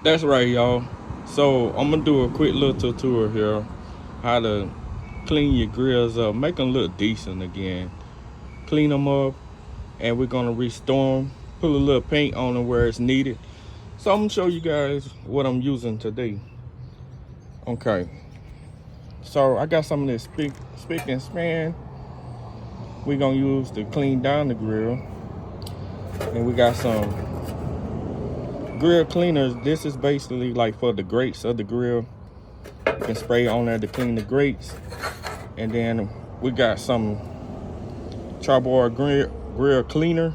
That's right, y'all. So I'm gonna do a quick little tutorial here, how to clean your grills up, make them look decent again. Clean them up, and we're gonna restore them. Put a little paint on them where it's needed. So I'm gonna show you guys what I'm using today. Okay. So I got some of this spick and span. We're gonna use to clean down the grill, and we got some grill cleaners. This is basically like for the grates of the grill. You can spray on there to clean the grates. And then we got some charbroil grill cleaner.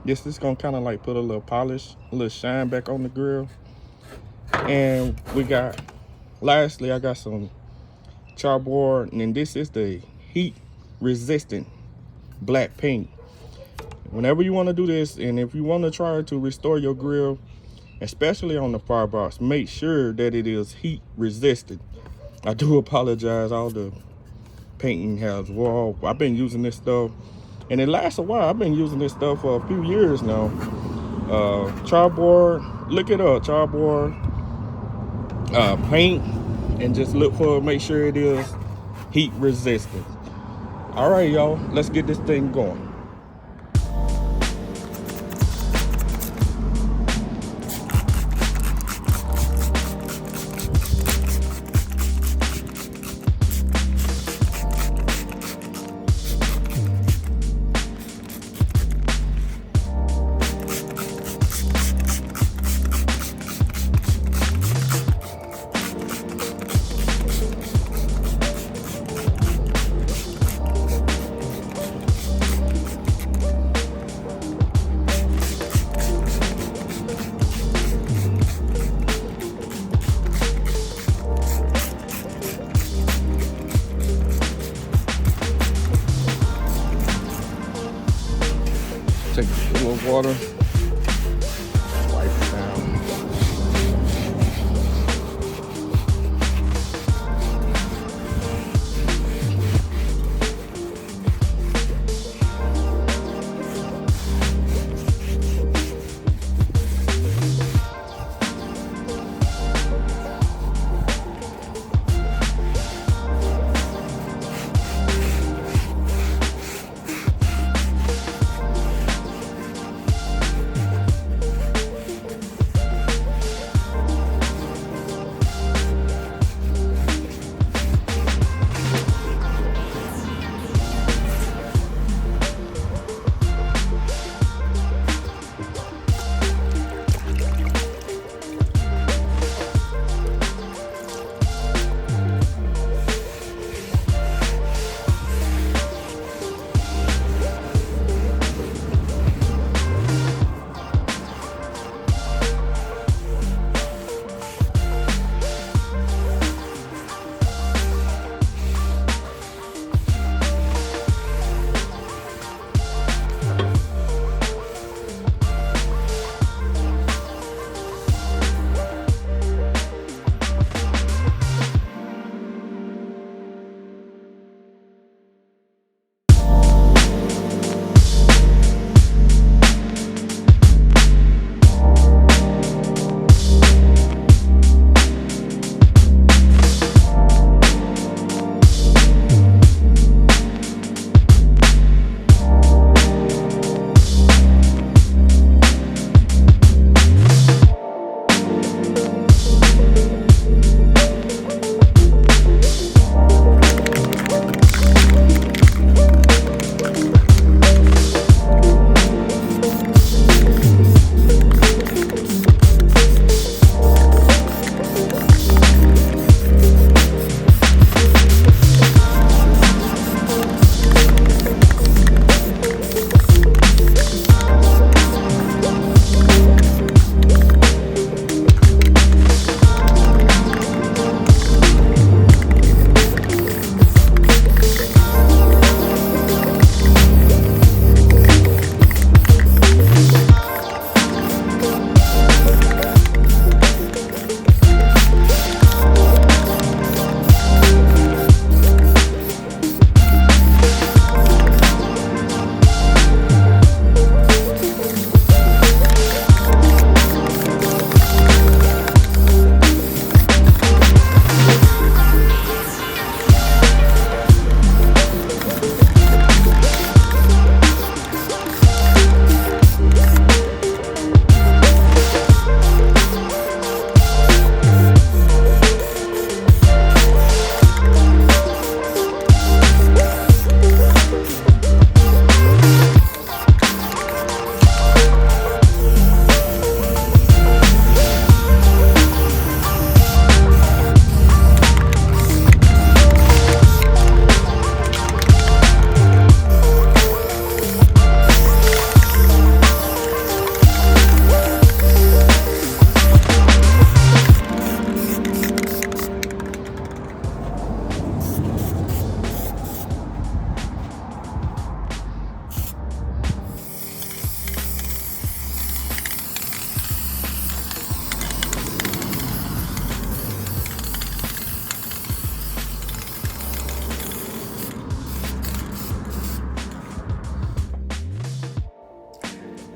This is gonna kind of like put a little polish, a little shine back on the grill. And we got, lastly, I got some charbroil, and this is the heat resistant black paint. Whenever you want to do this, and if you want to try to restore your grill, especially on the firebox, make sure that it is heat resistant. I do apologize, all the painting has wore off. I've been using this stuff and it lasts a while. I've been using this stuff for a few years now. Charbroil, look it up, charbroil paint, and just look for, make sure it is heat resistant. All right, y'all, let's get this thing going.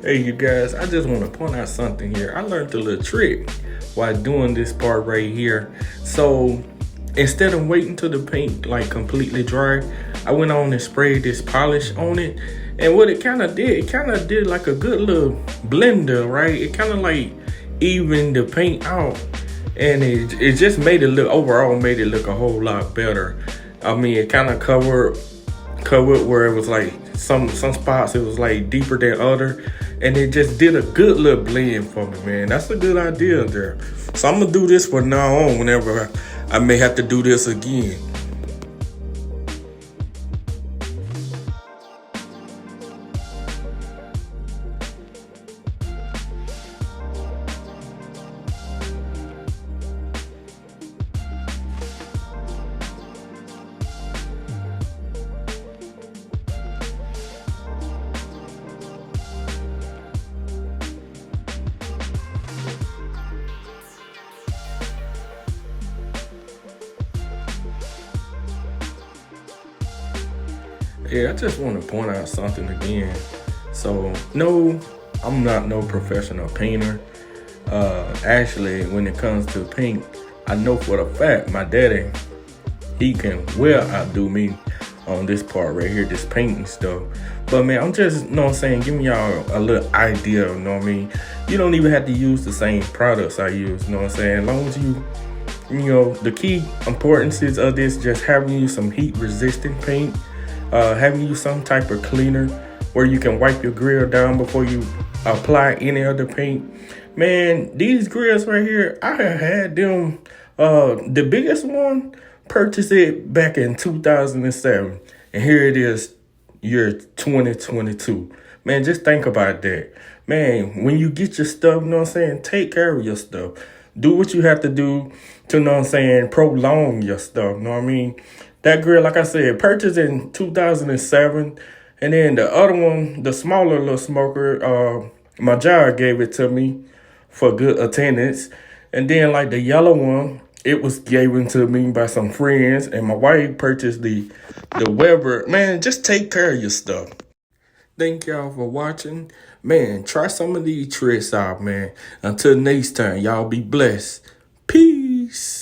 Hey, you guys, I just want to point out something here. I learned a little trick while doing this part right here. So instead of waiting till the paint like completely dry, I went on and sprayed this polish on it. And what it kind of did like a good little blender, right? It kind of like evened the paint out, and it just made it look, overall made it look a whole lot better. I mean, it kind of covered where it was like some spots it was like deeper than other, and it just did a good little blend for me, man. That's a good idea there. So I'm gonna do this from now on whenever I may have to do this again. Yeah, I just want to point out something again. So, no, I'm not no professional painter. Actually, when it comes to paint, I know for the fact my daddy, he can well outdo me on this part right here, this painting stuff. But man, I'm just, you know what I'm saying, giving y'all a little idea, you know what I mean? You don't even have to use the same products I use, you know what I'm saying? As long as you know, the key importances of this, just having you some heat resistant paint, having you some type of cleaner where you can wipe your grill down before you apply any other paint. Man, these grills right here, I have had them, the biggest one, purchased it back in 2007. And here it is, year 2022. Man, just think about that. Man, when you get your stuff, you know what I'm saying, take care of your stuff. Do what you have to do to, you know what I'm saying, prolong your stuff, you know what I mean? That grill, like I said, purchased in 2007. And then the other one, the smaller little smoker, my job gave it to me for good attendance. And then like the yellow one, it was given to me by some friends. And my wife purchased the Weber. Man, just take care of your stuff. Thank y'all for watching. Man, try some of these tricks out, man. Until next time, y'all be blessed. Peace.